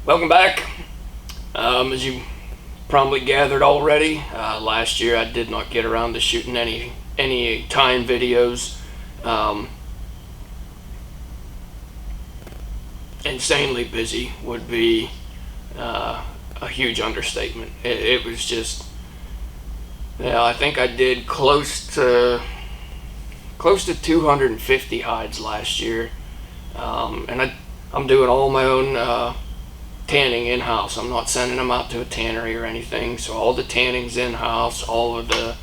Welcome back. As you probably gathered already, last year I did not get around to shooting any time videos. Insanely busy would be a huge understatement. It was just, yeah, I think I did close to 250 hides last year, and I'm doing all my own tanning in-house. I'm not sending them out to a tannery or anything, so all the tanning's in-house, all of the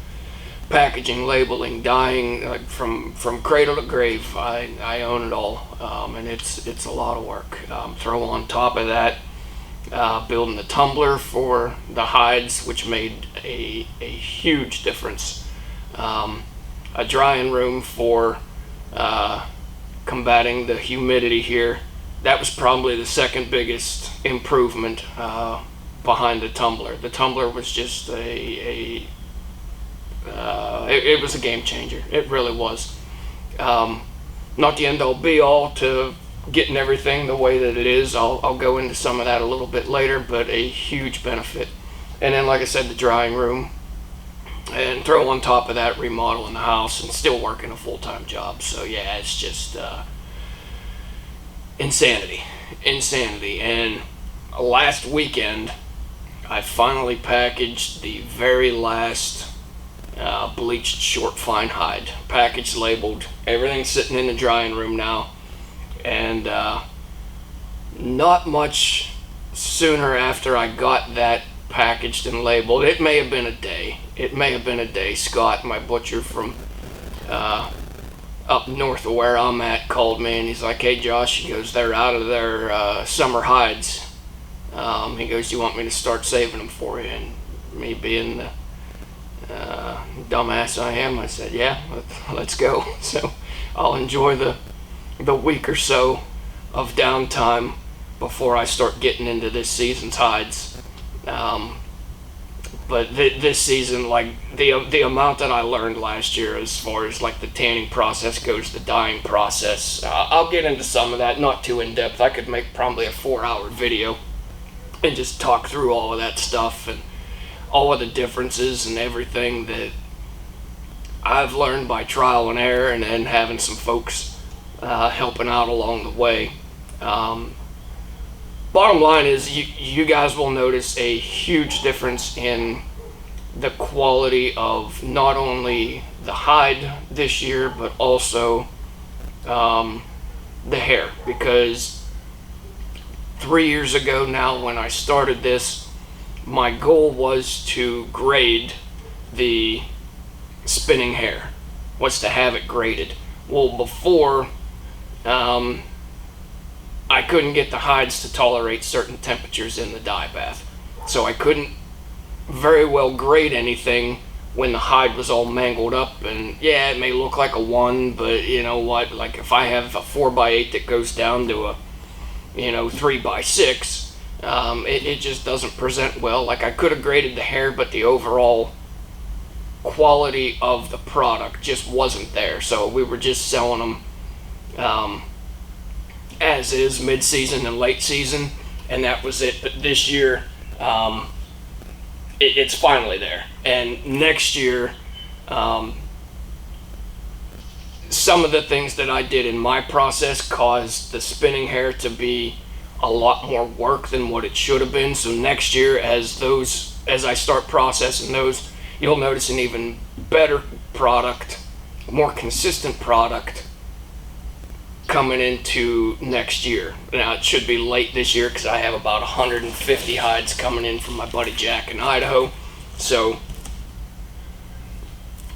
packaging, labeling, dyeing, like from cradle to grave. I own it all, and it's a lot of work. Throw on top of that building the tumbler for the hides, which made a huge difference. A drying room for combating the humidity here. That was probably the second biggest improvement behind the tumbler. The tumbler was just it was a game changer. It really was. Not the end all be all to getting everything the way that it is. I'll go into some of that a little bit later, but a huge benefit. And then, like I said, the drying room, and throw on top of that remodeling the house and still working a full-time job. So yeah, it's just insanity. And last weekend I finally packaged the very last bleached short fine hide, packaged, labeled, everything's sitting in the drying room now. And not much sooner after I got that packaged and labeled, it may have been a day, Scott, my butcher from up north of where I'm at, called me and he's like, "Hey Josh," he goes, "they're out of their summer hides." He goes, "Do you want me to start saving them for you?" And me being the dumbass I am, I said, "Yeah, let's go." So I'll enjoy the week or so of downtime before I start getting into this season's hides. But this season, like the amount that I learned last year as far as like the tanning process goes, the dyeing process, I'll get into some of that, not too in depth. I could make probably a 4-hour video and just talk through all of that stuff and all of the differences and everything that I've learned by trial and error, and then having some folks helping out along the way. Bottom line is, you guys will notice a huge difference in the quality of not only the hide this year, but also the hair. Because 3 years ago now, when I started this, my goal was to grade the spinning hair, was to have it graded. Well, before, I couldn't get the hides to tolerate certain temperatures in the dye bath. So I couldn't very well grade anything when the hide was all mangled up. And yeah, it may look like a 1, but you know what? Like if I have a 4x8 that goes down to a 3x6, it just doesn't present well. Like I could have graded the hair, but the overall quality of the product just wasn't there. So we were just selling them as is, mid-season and late season, and that was it. But this year, it's finally there. And next year, some of the things that I did in my process caused the spinning hair to be a lot more work than what it should have been. So next year, as I start processing those, you'll notice an even better product, more consistent product coming into next year. Now it should be late this year because I have about 150 hides coming in from my buddy Jack in Idaho. So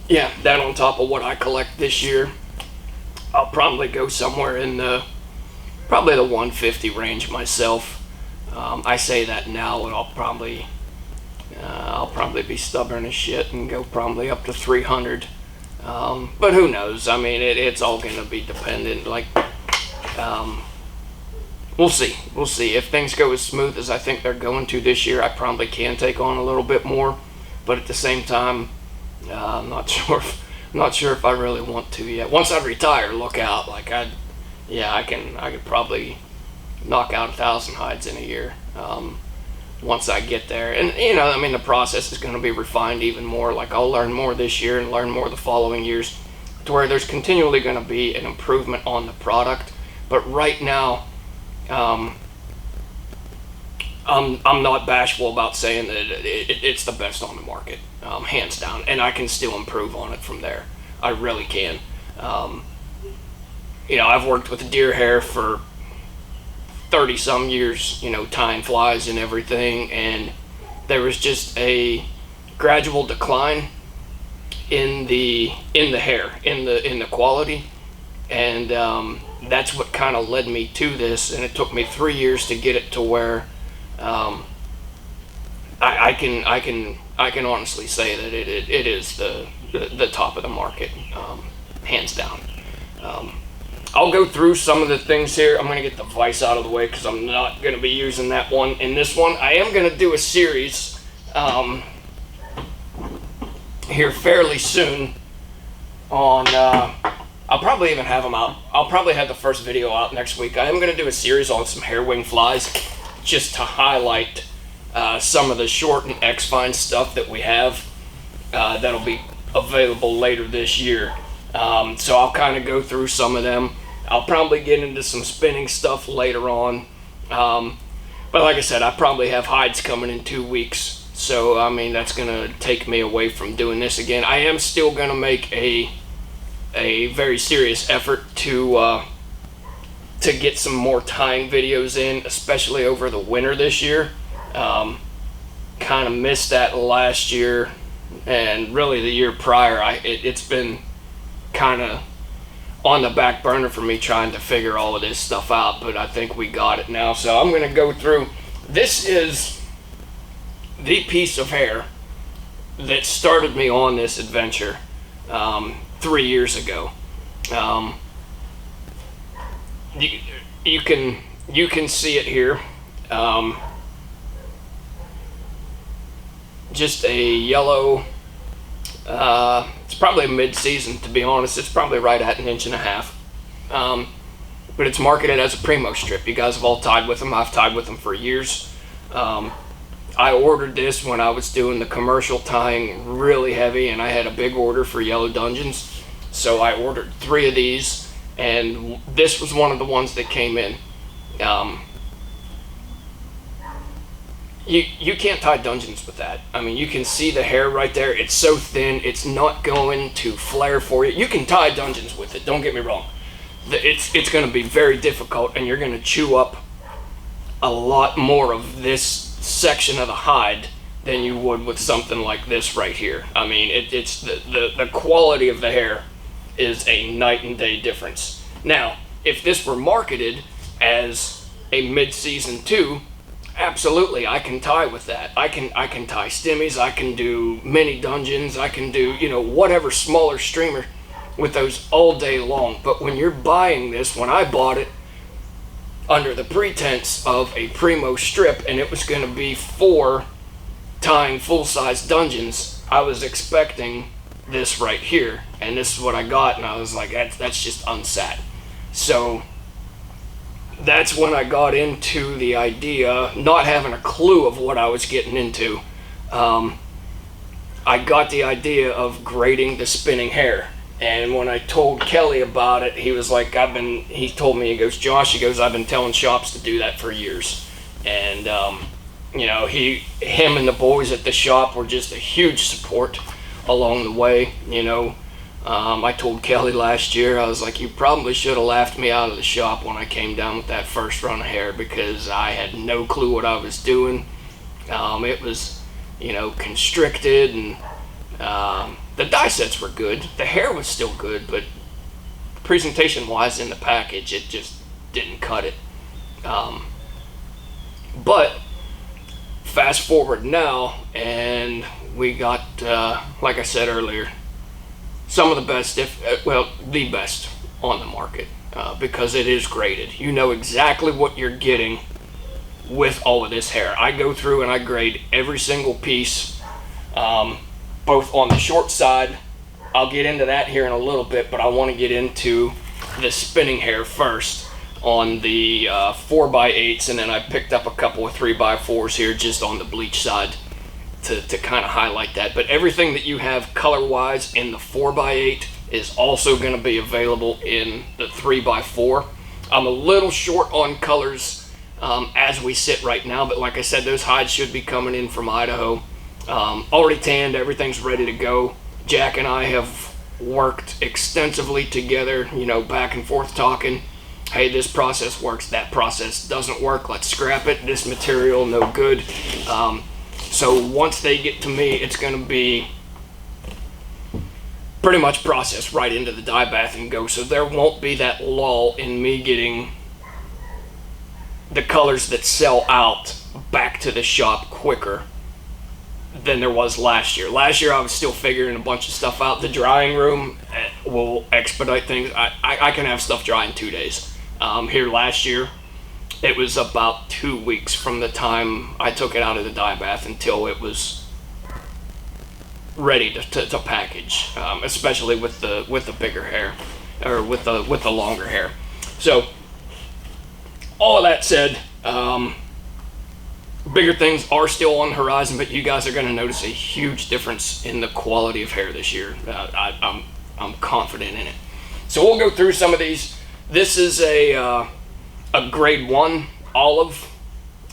yeah, that on top of what I collect this year, I'll probably go somewhere in probably the 150 range myself. I say that now, and I'll probably be stubborn as shit and go probably up to 300. But who knows? I mean, it's all going to be dependent. Like, we'll see. If things go as smooth as I think they're going to this year, I probably can take on a little bit more. But at the same time, I'm not sure if I really want to yet. Once I retire, look out. Like I could probably knock out 1,000 hides in a year. once I get there. And you know, I mean, the process is going to be refined even more. Like, I'll learn more this year and learn more the following years, to where there's continually going to be an improvement on the product. But right now, I'm not bashful about saying that it's the best on the market, hands down, and I can still improve on it from there. I really can. You know, I've worked with deer hair for 30 some years, you know, tying flies and everything, and there was just a gradual decline in the hair, in the quality, and that's what kind of led me to this. And it took me 3 years to get it to where I can honestly say that it is the top of the market, hands down. I'll go through some of the things here. I'm going to get the vise out of the way because I'm not going to be using that one in this one. I am going to do a series here fairly soon on, I'll probably even have them out. I'll probably have the first video out next week. I am going to do a series on some hair wing flies, just to highlight some of the short and X-fine stuff that we have that'll be available later this year. So I'll kind of go through some of them. I'll probably get into some spinning stuff later on. But like I said, I probably have hides coming in 2 weeks. So, I mean, that's going to take me away from doing this again. I am still going to make a very serious effort to get some more tying videos in, especially over the winter this year. Kind of missed that last year, and really the year prior. It's been kind of on the back burner for me, trying to figure all of this stuff out, but I think we got it now. So I'm going to go through. This is the piece of hair that started me on this adventure 3 years ago. You can see it here. Just a yellow. It's probably a mid-season, to be honest. It's probably right at 1.5 inches. But it's marketed as a primo strip. You guys have all tied with them. I've tied with them for years. I ordered this when I was doing the commercial tying really heavy, and I had a big order for yellow dungeons. So I ordered 3 of these, and this was one of the ones that came in. You can't tie dungeons with that. I mean, you can see the hair right there. It's so thin, it's not going to flare for you. You can tie dungeons with it, don't get me wrong. It's going to be very difficult, and you're going to chew up a lot more of this section of the hide than you would with something like this right here. I mean, it's the quality of the hair is a night and day difference. Now, if this were marketed as a mid-season 2, absolutely, I can tie with that. I can tie stimmies, I can do mini dungeons, I can do, you know, whatever smaller streamer with those all day long. But when you're buying this, when I bought it under the pretense of a primo strip, and it was going to be for tying full-size dungeons, I was expecting this right here, and this is what I got, and I was like, that's just unsat. So that's when I got into the idea, not having a clue of what I was getting into. I got the idea of grading the spinning hair. And when I told Kelly about it, he was like, he told me, he goes, Josh, he goes, I've been telling shops to do that for years. And, you know, him and the boys at the shop were just a huge support along the way, you know. I told Kelly last year, I was like, you probably should have laughed me out of the shop when I came down with that first run of hair, because I had no clue what I was doing. It was, you know, constricted, and the die sets were good. The hair was still good, but presentation-wise in the package, it just didn't cut it. But fast forward now, and we got, like I said earlier, some of the best, the best on the market, because it is graded. You know exactly what you're getting with all of this hair. I go through and I grade every single piece, both on the short side. I'll get into that here in a little bit, but I want to get into the spinning hair first. on the 4x8s, and then I picked up a couple of 3x4s here just on the bleach side to kind of highlight that. But everything that you have color-wise in the 4x8 is also going to be available in the 3x4. I'm a little short on colors as we sit right now, but like I said, those hides should be coming in from Idaho. Already tanned, everything's ready to go. Jack and I have worked extensively together, you know, back and forth talking. Hey, this process works, that process doesn't work, let's scrap it, this material no good. So once they get to me, it's going to be pretty much processed right into the dye bath and go. So there won't be that lull in me getting the colors that sell out back to the shop quicker than there was last year. Last year I was still figuring a bunch of stuff out. The drying room will expedite things. I can have stuff dry in 2 days. Here last year, it was about 2 weeks from the time I took it out of the dye bath until it was ready to package, especially with the bigger hair, or with the longer hair. So all of that said, bigger things are still on the horizon, but you guys are going to notice a huge difference in the quality of hair this year. I'm confident in it. So we'll go through some of these. This is a grade 1 olive.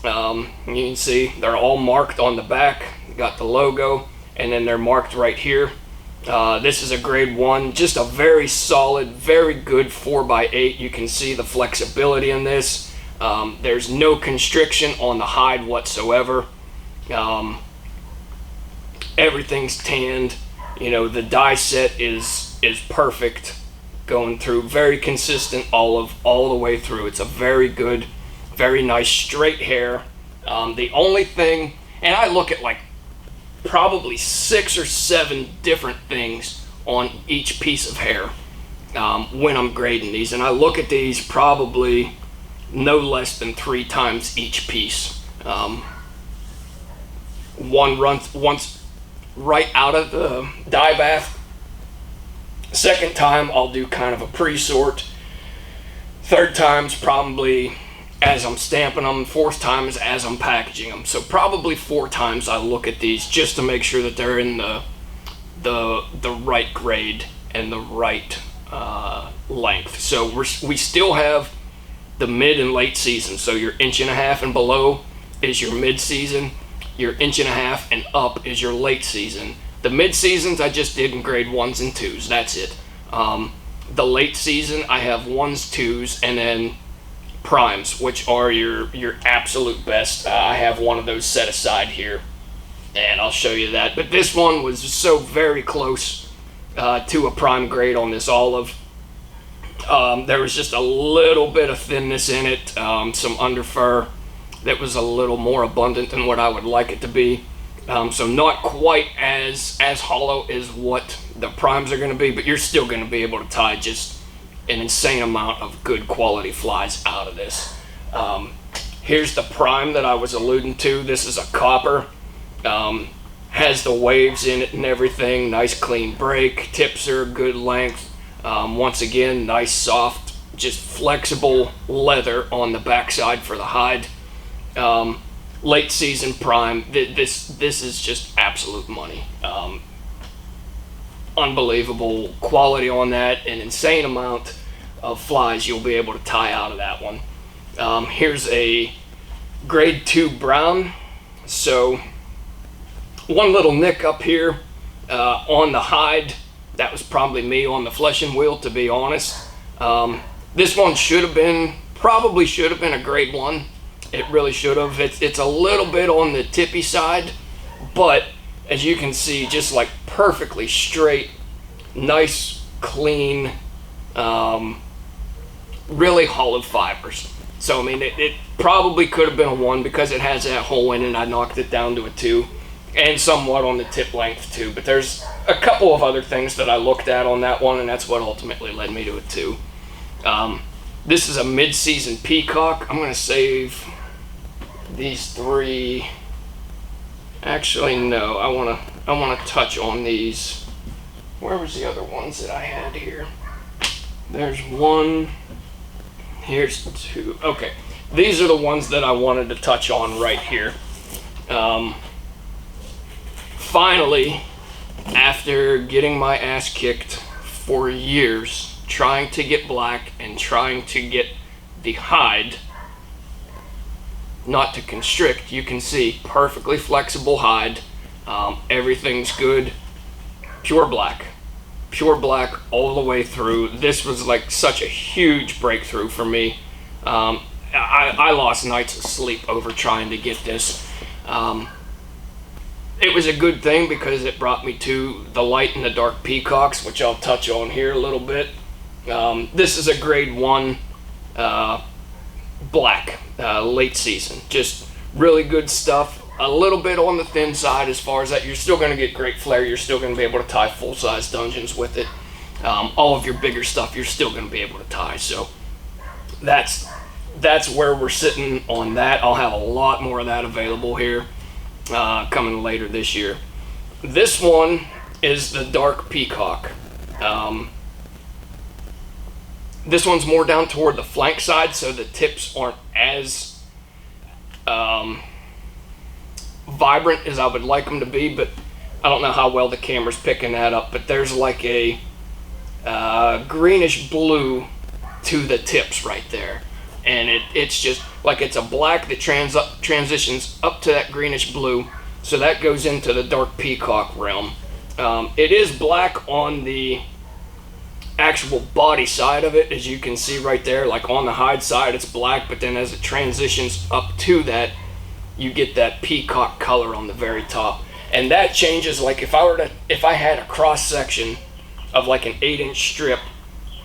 You can see they're all marked on the back. Got the logo, and then they're marked right here. This is a grade 1, just a very solid, very good 4x8. You can see the flexibility in this. There's no constriction on the hide whatsoever. Everything's tanned. You know, the dye set is perfect, going through, very consistent olive all the way through. It's a very good, very nice straight hair. The only thing, and I look at like probably 6 or 7 different things on each piece of hair when I'm grading these, and I look at these probably no less than 3 times each piece. One runs once right out of the dye bath. Second time I'll do kind of a pre-sort. Third time's probably as I'm stamping them. Fourth time is as I'm packaging them. So probably 4 times I look at these just to make sure that they're in the right grade and the right length. So we still have the mid and late season. So your 1.5 inches and below is your mid season. Your 1.5 inches and up is your late season. The mid seasons I just did in grade 1s and 2s. That's it. The late season I have 1s, 2s, and then primes, which are your absolute best. I have one of those set aside here, and I'll show you that. But this one was so very close to a prime grade on this olive. There was just a little bit of thinness in it, some under fur that was a little more abundant than what I would like it to be. So not quite as hollow as what the primes are going to be, but you're still going to be able to tie just an insane amount of good quality flies out of this. Here's the prime that I was alluding to. This is a copper. Has the waves in it and everything. Nice clean break. Tips are good length. Once again, nice soft, just flexible leather on the backside for the hide. Late season prime. This is just absolute money. Unbelievable quality on that. An insane amount of flies you'll be able to tie out of that one. Here's a grade 2 brown. So one little nick up here on the hide. That was probably me on the fleshing wheel, to be honest. This one probably should have been a grade 1. It really should have. It's a little bit on the tippy side, but as you can see, just like perfectly straight, nice, clean, really hollowed fibers. So I mean, it probably could have been a 1 because it has that hole in it. I knocked it down to a 2, and somewhat on the tip length too. But there's a couple of other things that I looked at on that one, and that's what ultimately led me to a 2. This is a mid-season peacock. I'm going to save these 3. Actually, no. I want to touch on these. Where was the other ones that I had here? There's 1, Here's two. Okay, these are the ones that I wanted to touch on right here. Finally, after getting my ass kicked for years, trying to get black and trying to get the hide not to constrict, you can see perfectly flexible hide. Everything's good. Pure black all the way through. This was like such a huge breakthrough for me. I lost nights of sleep over trying to get this. It was a good thing because it brought me to the light and the dark peacocks, which I'll touch on here a little bit. This is a grade 1 black, late season. Just really good stuff. A little bit on the thin side as far as that. You're still going to get great flare. You're still going to be able to tie full-size dungeons with it. All of your bigger stuff you're still going to be able to tie. So that's where we're sitting on that. I'll have a lot more of that available here coming later this year. This one is the dark peacock. This one's more down toward the flank side, so the tips aren't as vibrant as I would like them to be, but I don't know how well the camera's picking that up, but there's like a greenish blue to the tips right there, and it's just like it's a black that transitions up to that greenish blue, so that goes into the dark peacock realm. It is black on the actual body side of it, as you can see right there. Like on the hide side it's black, but then as it transitions up to that, you get that peacock color on the very top, and that changes. Like if I had a cross section of like an 8-inch strip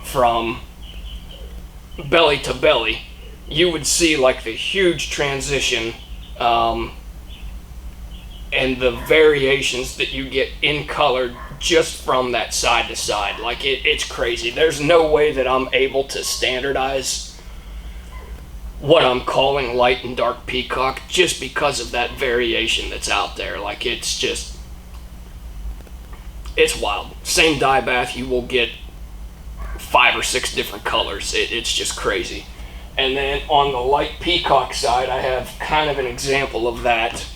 from belly to belly, you would see like the huge transition and the variations that you get in color just from that side to side. Like it's crazy. There's no way that I'm able to standardize what I'm calling light and dark peacock just because of that variation that's out there. Like it's wild. Same dye bath, you will get 5 or 6 different colors. It's just crazy. And then on the light peacock side, I have kind of an example of that.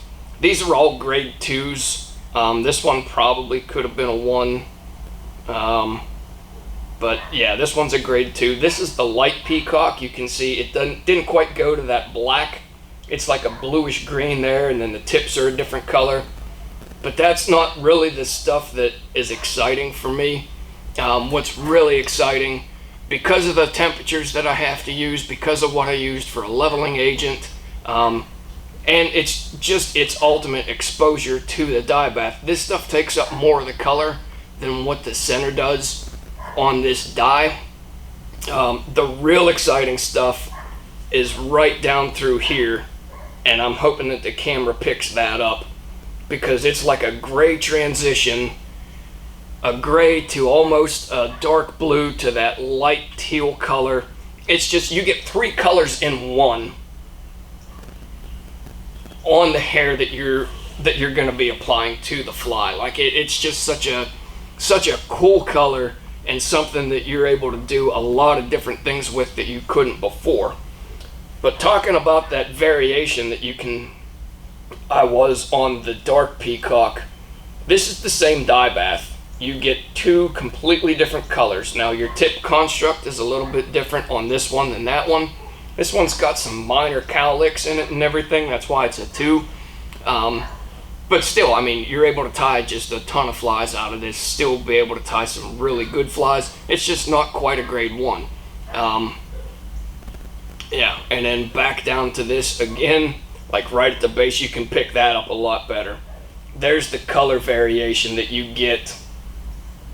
These are all grade 2s. This one probably could have been a 1. But yeah, this one's a grade 2. This is the light peacock. You can see it didn't quite go to that black. It's like a bluish green there, and then the tips are a different color. But that's not really the stuff that is exciting for me. What's really exciting, because of the temperatures that I have to use, because of what I used for a leveling agent, and it's just its ultimate exposure to the dye bath. This stuff takes up more of the color than what the center does on this dye. The real exciting stuff is right down through here, and I'm hoping that the camera picks that up, because it's like a gray transition, a gray to almost a dark blue to that light teal color. It's just, you get 3 colors in one on the hair that you're going to be applying to the fly. Like it's just such a cool color, and something that you're able to do a lot of different things with that you couldn't before. But talking about that variation that I was on the dark peacock, this is the same dye bath. You get 2 completely different colors. Now your tip construct is a little bit different on this one than that one. This one's got some minor cowlicks in it and everything. That's why it's a 2. But still, I mean, you're able to tie just a ton of flies out of this, still be able to tie some really good flies. It's just not quite a grade 1. Yeah, and then back down to this again, like right at the base, you can pick that up a lot better. There's the color variation that you get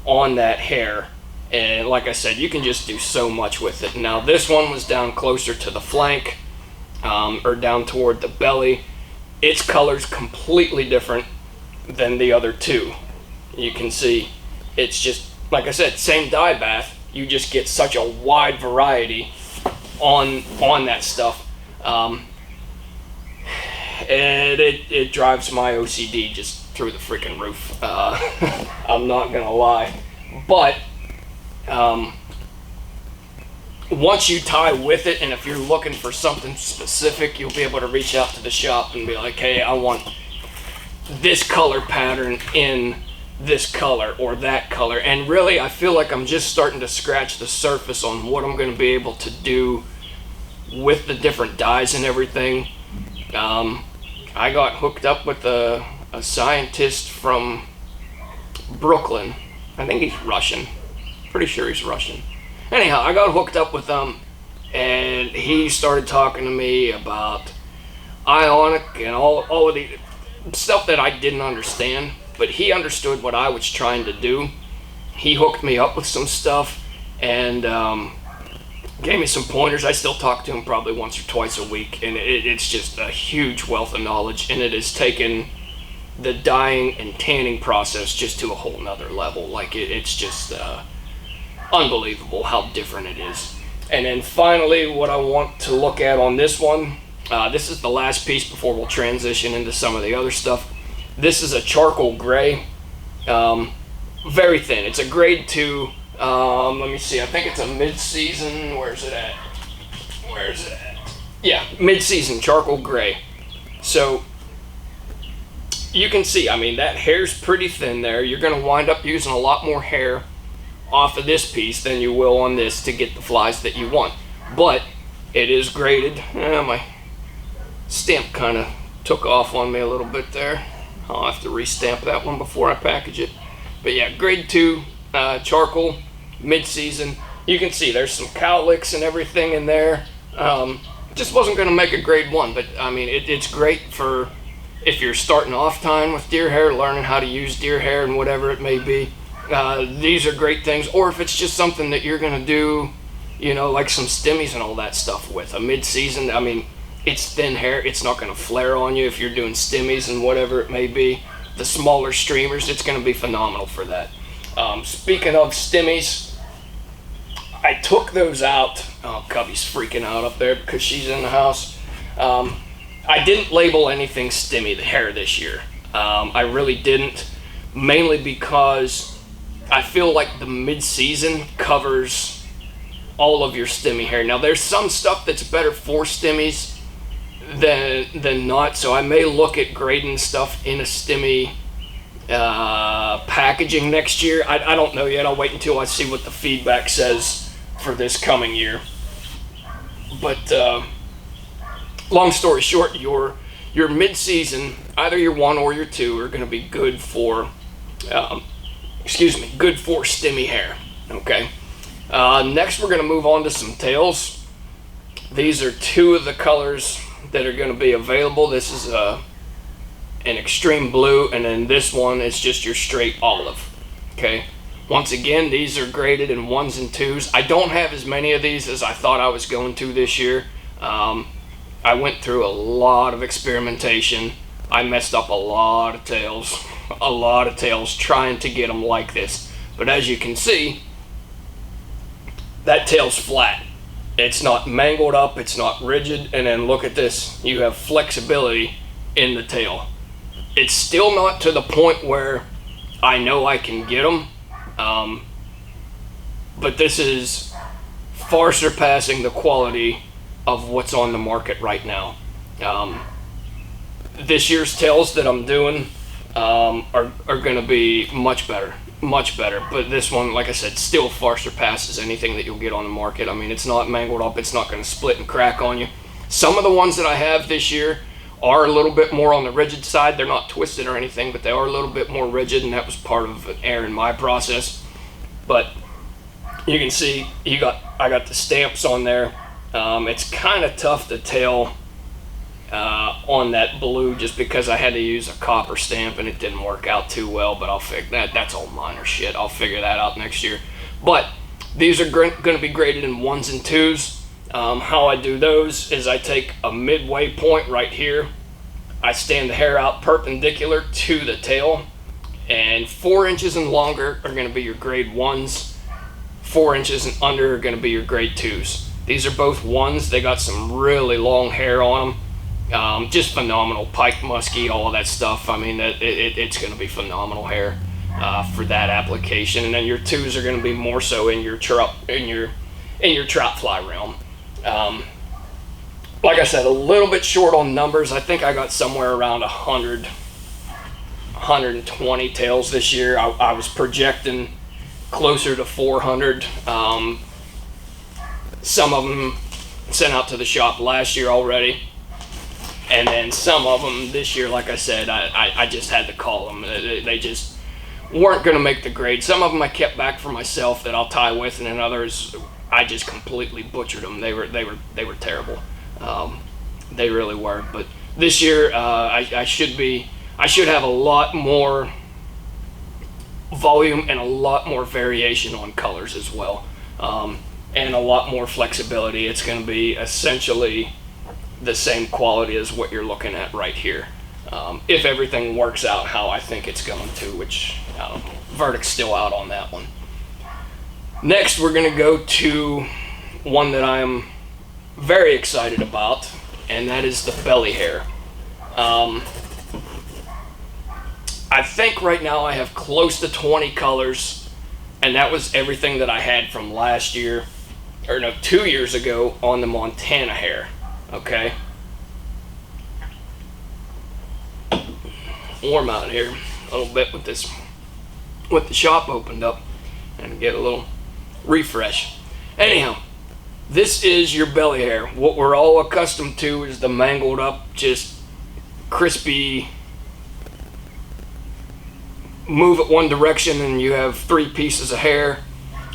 on that hair. And like I said, you can just do so much with it. Now this one was down closer to the flank, or down toward the belly. Its color's completely different than the other 2. You can see it's just, like I said, same dye bath. You just get such a wide variety on that stuff. And it drives my OCD just through the freaking roof. I'm not gonna lie. But once you tie with it, and if you're looking for something specific, you'll be able to reach out to the shop and be like, hey, I want this color pattern in this color or that color. And really, I feel like I'm just starting to scratch the surface on what I'm going to be able to do with the different dyes and everything. I got hooked up with a scientist from Brooklyn. I think he's Russian. Pretty sure he's Russian. Anyhow, I got hooked up with him, and he started talking to me about ionic and all of the stuff that I didn't understand, but he understood what I was trying to do. He hooked me up with some stuff and gave me some pointers. I still talk to him probably once or twice a week, and it's just a huge wealth of knowledge, and it has taken the dyeing and tanning process just to a whole nother level. Like it's just unbelievable how different it is. And then finally, what I want to look at on this one, this is the last piece before we'll transition into some of the other stuff. This is a charcoal gray, very thin. It's a grade 2. Let me see, I think it's a mid-season. Where's it at? Yeah, mid-season charcoal gray. So you can see, I mean, that hair's pretty thin there. You're going to wind up using a lot more hair off of this piece than you will on this to get the flies that you want. But it is graded. My stamp kind of took off on me a little bit there. I'll have to restamp that one before I package it. But yeah, grade 2 charcoal, mid-season. You can see there's some cowlicks and everything in there. Just wasn't going to make a grade 1, but I mean, it's great for if you're starting off time with deer hair, learning how to use deer hair and whatever it may be. These are great things. Or if it's just something that you're going to do, you know, like some stimmies and all that stuff with. A mid-season, I mean, it's thin hair. It's not going to flare on you if you're doing stimmies and whatever it may be. The smaller streamers, it's going to be phenomenal for that. Speaking of stimmies, I took those out. Oh, Cubby's freaking out up there because she's in the house. I didn't label anything stimmy the hair this year. I really didn't, mainly because I feel like the mid-season covers all of your stimmy hair. Now, there's some stuff that's better for stimmies than not, so I may look at grading stuff in a stimmy packaging next year. I don't know yet. I'll wait until I see what the feedback says for this coming year. But long story short, your mid-season, either your 1 or your 2, are going to be good for good for stimmy hair. Okay. Next, we're going to move on to some tails. These are 2 of the colors that are going to be available. This is an extreme blue, and then this one is just your straight olive. Okay. Once again, these are graded in 1s and 2s. I don't have as many of these as I thought I was going to this year. I went through a lot of experimentation. I messed up a lot of tails trying to get them like this. But as you can see, that tail's flat. It's not mangled up, it's not rigid, and then look at this. You have flexibility in the tail. It's still not to the point where I know I can get them, but this is far surpassing the quality of what's on the market right now. This year's tails that I'm doing are going to be much better. But this one, like I said, still far surpasses anything that you'll get on the market. I mean, it's not mangled up, it's not going to split and crack on you. Some of the ones that I have this year are a little bit more on the rigid side. They're not twisted or anything, but they are a little bit more rigid, and that was part of an error in my process. But you can see I got the stamps on there. It's kind of tough to tell on that blue just because I had to use a copper stamp and it didn't work out too well, but I'll figure that. That's all minor shit. I'll figure that out next year. But these are going to be graded in 1s and 2s. How I do those is I take a midway point right here. I stand the hair out perpendicular to the tail, and 4 inches and longer are going to be your grade 1s. 4 inches and under are going to be your grade 2s. These are both 1s. They got some really long hair on them. Just phenomenal, pike muskie, all of that stuff. I mean, it's going to be phenomenal hair for that application. And then your 2s are going to be more so in your in your trout fly realm. Like I said, a little bit short on numbers. I think I got somewhere around 100, 120 tails this year. I was projecting closer to 400. Some of them sent out to the shop last year already, and then some of them this year, like I said, I just had to call them. They just weren't going to make the grade. Some of them I kept back for myself that I'll tie with, and then others I just completely butchered them. They were terrible. They really were. But this year I should have a lot more volume and a lot more variation on colors as well, and a lot more flexibility. It's going to be essentially the same quality as what you're looking at right here, if everything works out how I think it's going to, which verdict's still out on that one. Next, we're going to go to one that I'm very excited about, and that is the belly hair. I think right now I have close to 20 colors, and that was everything that I had from last year, or no, 2 years ago on the Montana hair. Okay. Warm out here a little bit with this, with the shop opened up, and get a little refresh. Anyhow, this is your belly hair. What we're all accustomed to is the mangled up, just crispy, move it one direction and you have 3 pieces of hair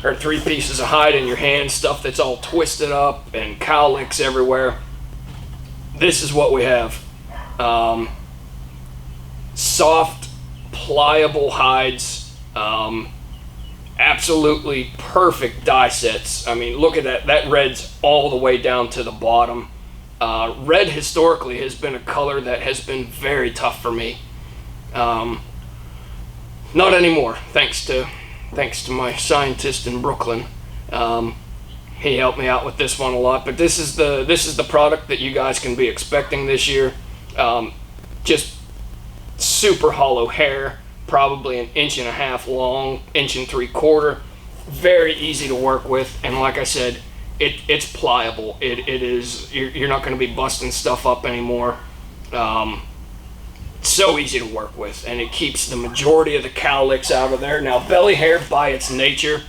or 3 pieces of hide in your hand, stuff that's all twisted up and cowlicks everywhere. This is what we have. Soft, pliable hides, absolutely perfect dye sets. I mean, look at that. That red's all the way down to the bottom. Red historically has been a color that has been very tough for me. Not anymore, thanks to my scientist in Brooklyn. He helped me out with this one a lot. But this is the product that you guys can be expecting this year. Just super hollow hair, probably 1.5 inches long, 1.75 inches. Very easy to work with, and like I said, it's pliable. It is. You're not going to be busting stuff up anymore. So easy to work with, and it keeps the majority of the cowlicks out of there. Now, belly hair, by its nature,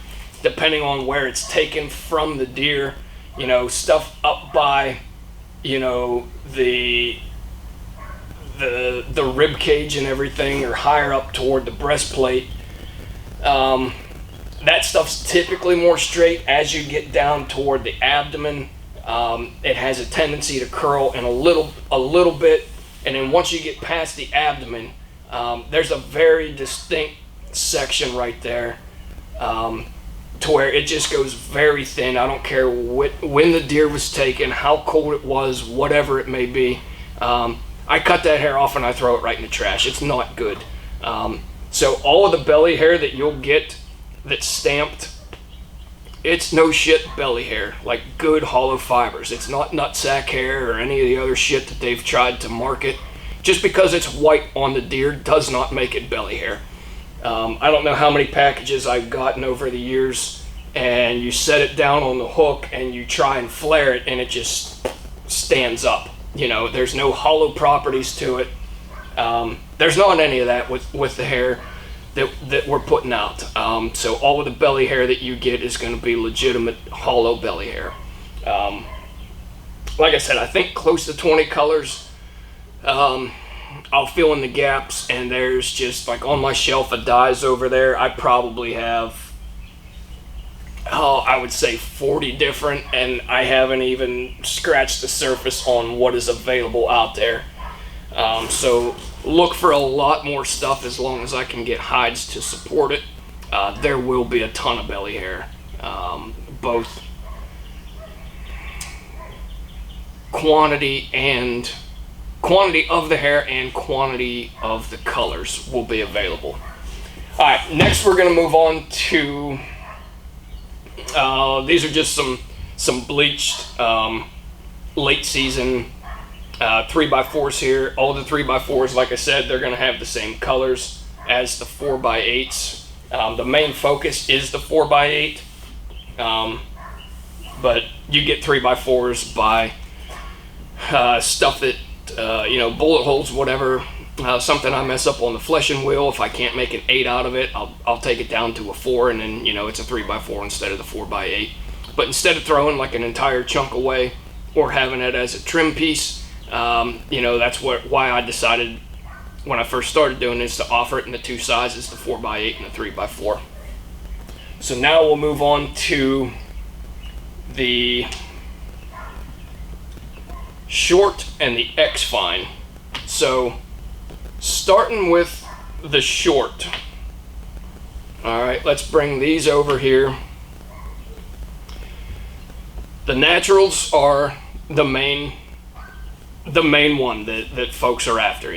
depending on where it's taken from the deer, stuff up by, the rib cage and everything, or higher up toward the breastplate, that stuff's typically more straight. As you get down toward the abdomen, it has a tendency to curl in a little bit. And then once you get past the abdomen, there's a very distinct section right there, to where it just goes very thin. I don't care when the deer was taken, how cold it was, whatever it may be. I cut that hair off and I throw it right in the trash. It's not good. So all of the belly hair that you'll get that's stamped, it's no shit belly hair, like good hollow fibers. It's not nutsack hair or any of the other shit that they've tried to market. Just because it's white on the deer does not make it belly hair. I don't know how many packages I've gotten over the years, and you set it down on the hook and you try and flare it and it just stands up. There's no hollow properties to it. There's not any of that with the hair that we're putting out. So all of the belly hair that you get is going to be legitimate hollow belly hair. Like I said, I think close to 20 colors. I'll fill in the gaps, and there's just, like, on my shelf of dyes over there, I probably have, I would say 40 different, and I haven't even scratched the surface on what is available out there. So look for a lot more stuff as long as I can get hides to support it. There will be a ton of belly hair, both quantity of the hair and quantity of the colors will be available. All right, next we're going to move on to these are just some bleached late season 3x4s here. All the 3x4s, like I said, they're going to have the same colors as the 4x8s. The main focus is the 4x8. but you get 3x4s by stuff that bullet holes, whatever. Something I mess up on the fleshing wheel, if I can't make an 8 out of it, I'll take it down to a 4, and then it's a 3x4 instead of the 4x8. But instead of throwing like an entire chunk away or having it as a trim piece, that's why I decided when I first started doing this to offer it in the two sizes, the 4x8 and the 3x4. So now we'll move on to the short and the X-Fine. So starting with the short. All right, let's bring these over here. The naturals are the main one that folks are after,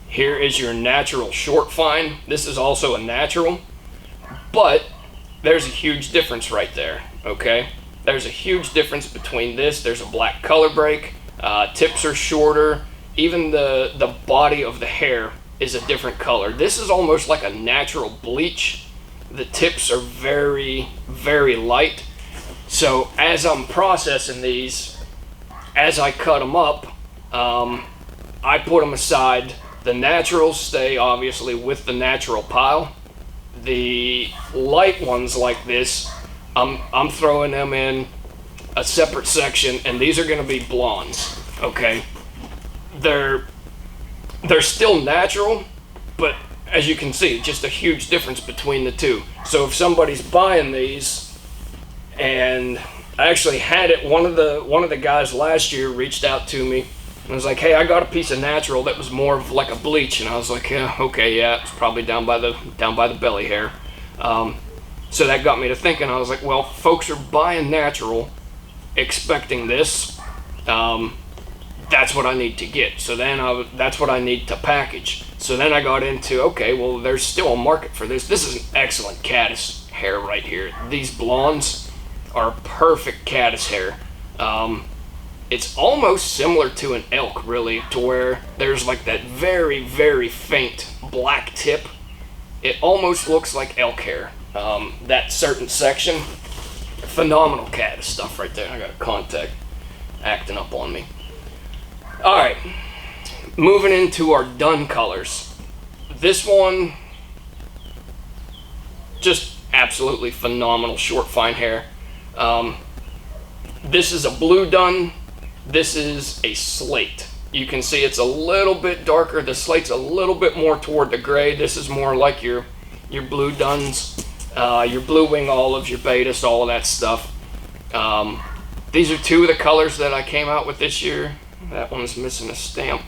Here is your natural short fine. This is also a natural, but there's a huge difference right there, okay? There's a huge difference between this. There's a black color break. Tips are shorter. Even the body of the hair is a different color. This is almost like a natural bleach. The tips are very, very light. So as I'm processing these, as I cut them up, I put them aside. The naturals stay obviously with the natural pile. The light ones like this, I'm throwing them in a separate section, and these are going to be blondes, okay? They're still natural, but as you can see, just a huge difference between the two. So if somebody's buying these, and I actually had it, one of the guys last year reached out to me and was like, hey, I got a piece of natural that was more of like a bleach, and I was like, yeah, okay, yeah, it's probably down by the belly hair. So that got me to thinking. I was like, well, folks are buying natural expecting this. That's what I need to get. So then that's what I need to package. So then I got into, okay, well, there's still a market for this. This is an excellent caddis hair right here. These blondes are perfect caddis hair. It's almost similar to an elk, really, to where there's like that very, very faint black tip. It almost looks like elk hair. That certain section, phenomenal caddis stuff right there. I got a contact acting up on me. All right, moving into our done colors. This one, just absolutely phenomenal short fine hair. This is a blue dun. This is a slate. You can see it's a little bit darker. The slate's a little bit more toward the gray. This is more like your blue duns, your blue wing olives, your betas, all of that stuff. These are two of the colors that I came out with this year. That one's missing a stamp.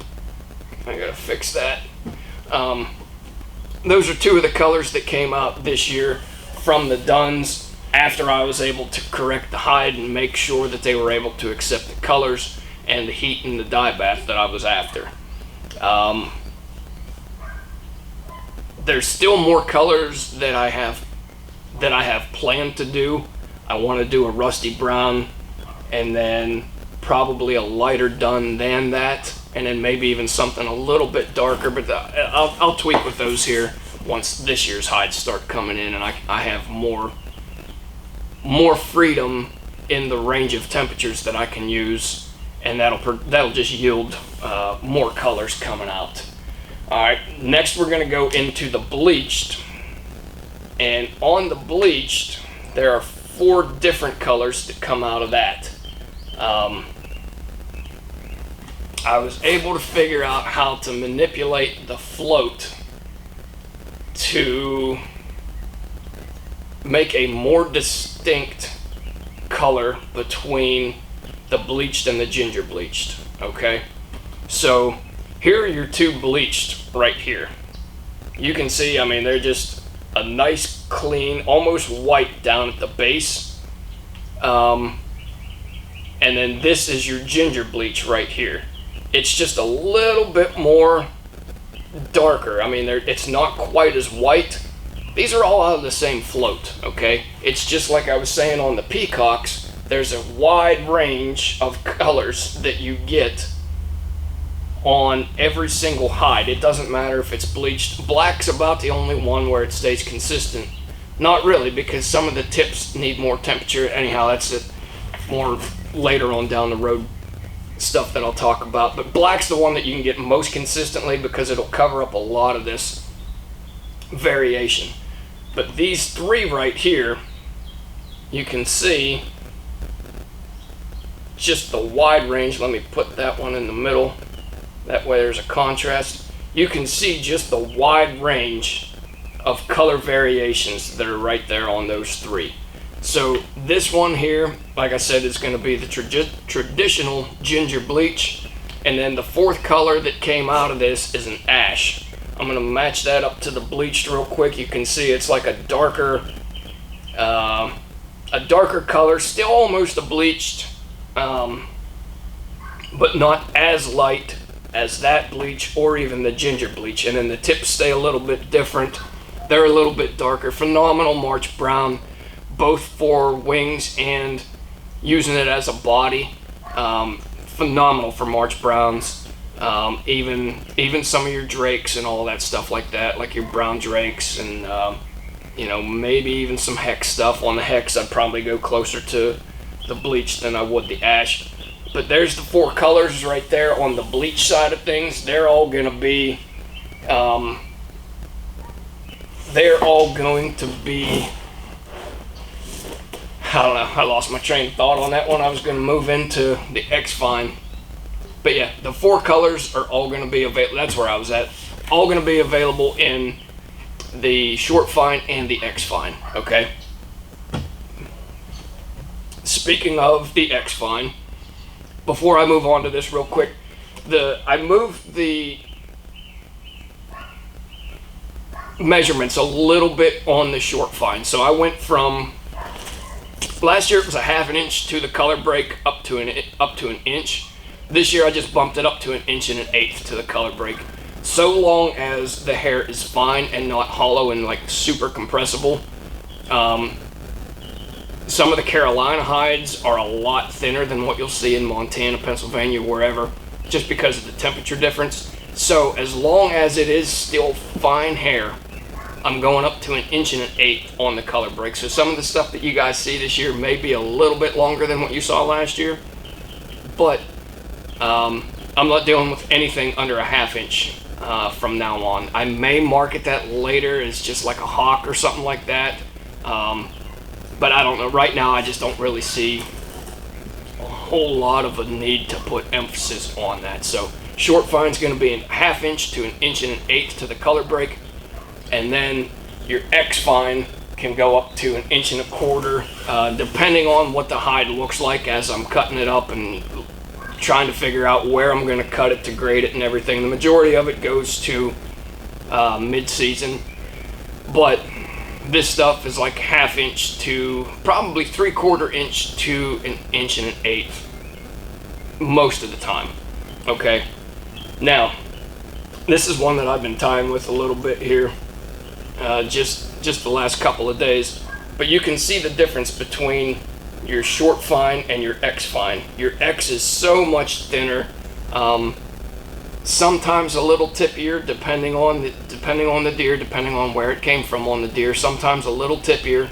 I gotta fix that. Those are two of the colors that came out this year from the duns after I was able to correct the hide and make sure that they were able to accept the colors and the heat and the dye bath that I was after. There's still more colors that I have planned to do. I want to do a rusty brown, and then probably a lighter dun than that, and then maybe even something a little bit darker, but I'll tweak with those here once this year's hides start coming in and I have more freedom in the range of temperatures that I can use, and that'll just yield more colors coming out. All right, next we're going to go into the bleached, and on the bleached there are 4 different colors that come out of that. I was able to figure out how to manipulate the float to make a more distinct color between the bleached and the ginger bleached, okay? So here are your 2 bleached right here. You can see, I mean, they're just a nice, clean, almost white down at the base. And then this is your ginger bleach right here. It's just a little bit more darker. I mean, it's not quite as white. These are all out of the same float, okay? It's just like I was saying on the peacocks, there's a wide range of colors that you get on every single hide. It doesn't matter if it's bleached. Black's about the only one where it stays consistent. Not really, because some of the tips need more temperature. Anyhow, that's it more later on down the road stuff that I'll talk about. But black's the one that you can get most consistently because it'll cover up a lot of this variation. But these three right here, you can see just the wide range. Let me put that one in the middle. That way there's a contrast. You can see just the wide range of color variations that are right there on those three. So this one here, like I said, is going to be the traditional ginger bleach. And then the fourth color that came out of this is an ash. I'm going to match that up to the bleached real quick. You can see it's like a darker color, still almost a bleached, but not as light as that bleach or even the ginger bleach. And then the tips stay a little bit different. They're a little bit darker. Phenomenal March brown, both for wings and using it as a body. Phenomenal for March browns. Even some of your drakes and all that stuff like that, like your brown drakes and maybe even some hex stuff. On the hex, I'd probably go closer to the bleach than I would the ash. But there's the four colors right there on the bleach side of things. They're all going to be I don't know, I lost my train of thought on that one. I was going to move into the X-Fine. But yeah, the four colors are all going to be available. That's where I was at. All going to be available in the short fine and the X-Fine, okay? Speaking of the X-Fine, before I move on to this real quick, I moved the measurements a little bit on the short fine. So I went from, last year it was a ½ inch to the color break up to an inch. This year I just bumped it up to 1 1/8 inches to the color break. So long as the hair is fine and not hollow and like super compressible. Some of the Carolina hides are a lot thinner than what you'll see in Montana, Pennsylvania, wherever, just because of the temperature difference. So as long as it is still fine hair, I'm going up to 1 1/8 inches on the color break. So some of the stuff that you guys see this year may be a little bit longer than what you saw last year, but I'm not dealing with anything under a ½ inch from now on. I may market that later as just like a hawk or something like that. But I don't know. Right now, I just don't really see a whole lot of a need to put emphasis on that. So short fine's going to be 1/2 inch to 1 1/8 inches to the color break. And then your X-Fine can go up to 1 1/4 inches, depending on what the hide looks like as I'm cutting it up and trying to figure out where I'm going to cut it to grade it and everything. The majority of it goes to mid-season, but this stuff is like 1/2 inch to probably 3/4 inch to 1 1/8 inches most of the time. Okay, now this is one that I've been tying with a little bit here, just the last couple of days. But you can see the difference between your short fine and your X fine. Your X is so much thinner. Sometimes a little tippier, depending on the deer, depending on where it came from on the deer. Sometimes a little tippier.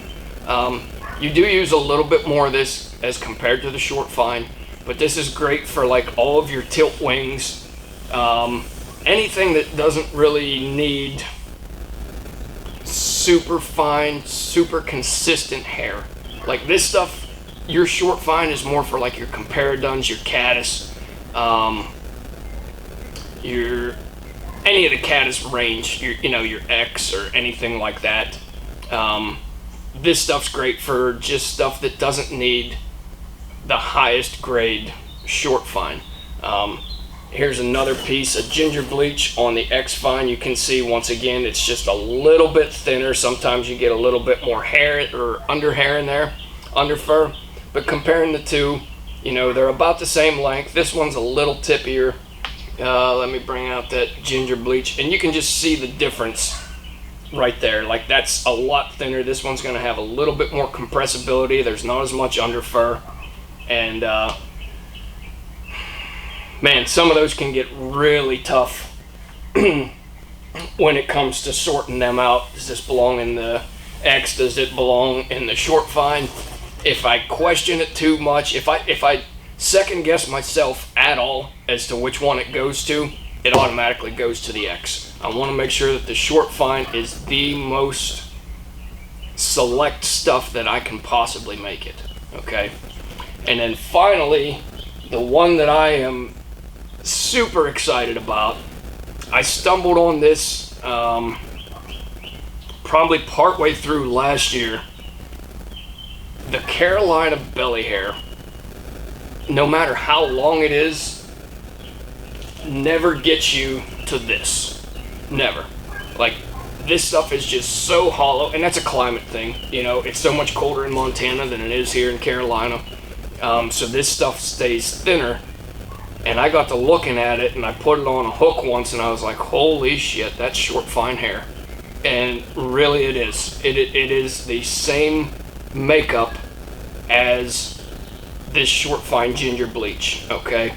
You do use a little bit more of this as compared to the short fine, but this is great for like all of your tilt wings, anything that doesn't really need super fine, super consistent hair. Like this stuff, your short fine is more for like your comparadons, your caddis, any of the caddis range, your X or anything like that. This stuff's great for just stuff that doesn't need the highest grade short fine. Here's another piece of ginger bleach on the X fine. You can see once again it's just a little bit thinner. Sometimes you get a little bit more hair or under hair in there, under fur. But comparing the two, they're about the same length. This one's a little tippier. Let me bring out that ginger bleach, and you can just see the difference right there. Like that's a lot thinner. This one's going to have a little bit more compressibility. There's not as much under fur, and man, some of those can get really tough when it comes to sorting them out. Does this belong in the X does it belong in the short fine? If I question it too much, if I second guess myself at all as to which one it goes to, it automatically goes to the X. I want to make sure that the short fine is the most select stuff that I can possibly make it. Okay, and then finally, the one that I am super excited about. I stumbled on this probably partway through last year. The Carolina belly hair, no matter how long it is, never gets you to this. Never. Like, this stuff is just so hollow, and that's a climate thing. You know, it's so much colder in Montana than it is here in Carolina. So this stuff stays thinner. And I got to looking at it, and I put it on a hook once, and I was like, holy shit, that's short fine hair. And really it is. It is the same makeup as this short fine ginger bleach, okay?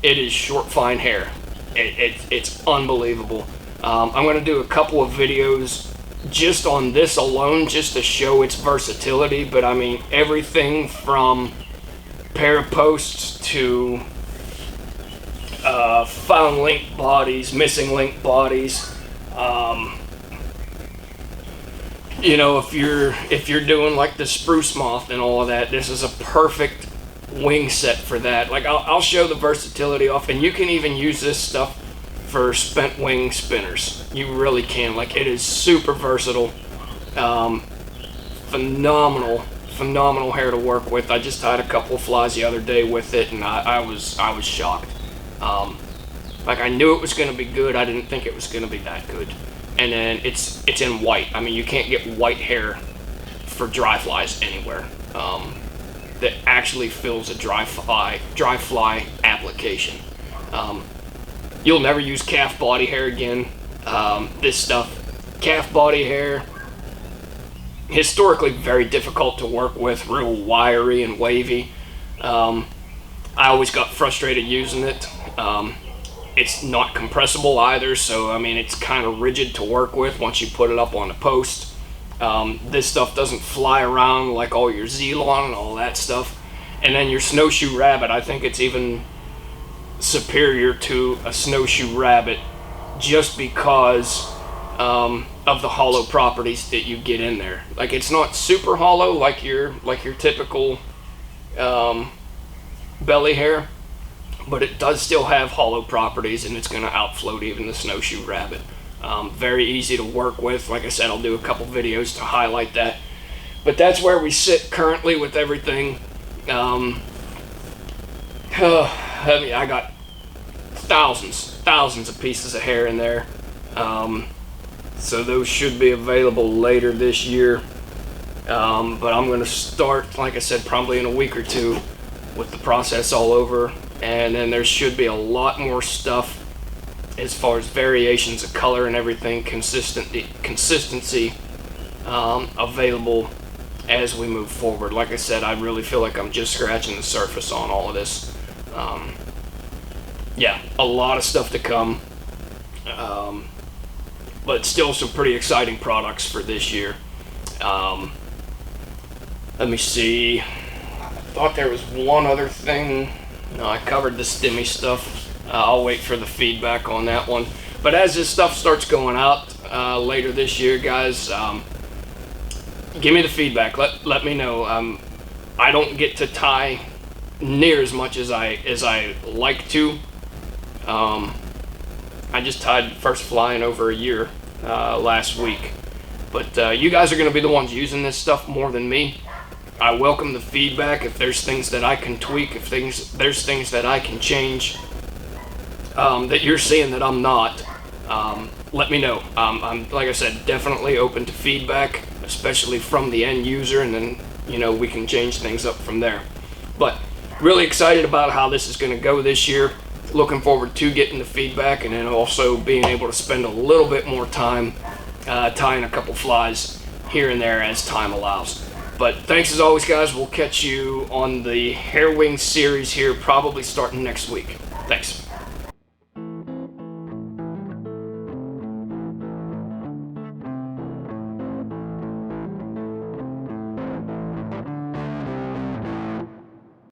It is short fine hair. It's unbelievable. I'm going to do a couple of videos just on this alone, just to show its versatility. But I mean, everything from pair of posts to found link bodies, missing link bodies. You know, if you're doing like the spruce moth and all of that, this is a perfect wing set for that. Like, I'll show the versatility off, and you can even use this stuff for spent wing spinners. You really can. Like, it is super versatile. Phenomenal hair to work with. I just tied a couple of flies the other day with it, and I was shocked. Like, I knew it was going to be good. I didn't think it was going to be that good. And then it's in white. I mean, you can't get white hair for dry flies anywhere. That actually fills a dry fly application. You'll never use calf body hair again. This stuff, calf body hair, historically very difficult to work with, real wiry and wavy. I always got frustrated using it. It's not compressible either, so I mean, it's kind of rigid to work with once you put it up on a post. This stuff doesn't fly around like all your Zelon and all that stuff. And then your snowshoe rabbit, I think it's even superior to a snowshoe rabbit just because of the hollow properties that you get in there. Like, it's not super hollow like your typical belly hair, but it does still have hollow properties, and it's going to outfloat even the snowshoe rabbit. Very easy to work with. Like I said, I'll do a couple videos to highlight that. But that's where we sit currently with everything. I mean, I got thousands of pieces of hair in there. So those should be available later this year. But I'm going to start, like I said, probably in a week or two with the process all over. And then there should be a lot more stuff as far as variations of color and everything, consistency available as we move forward. Like I said, I really feel like I'm just scratching the surface on all of this. Yeah, a lot of stuff to come, but still some pretty exciting products for this year. Let me see. I thought there was one other thing. No, I covered the stimmy stuff. I'll wait for the feedback on that one. But as this stuff starts going out later this year, guys, give me the feedback. Let me know. I don't get to tie near as much as I like to. I just tied first fly in over a year last week. But you guys are going to be the ones using this stuff more than me. I welcome the feedback. If there's things that I can tweak, if there's things that I can change, that you're seeing that I'm not, let me know. I'm, like I said, definitely open to feedback, especially from the end user, and then, you know, we can change things up from there. But really excited about how this is going to go this year. Looking forward to getting the feedback, and then also being able to spend a little bit more time tying a couple flies here and there as time allows. But thanks as always, guys. We'll catch you on the Hair Wing series here, probably starting next week. Thanks.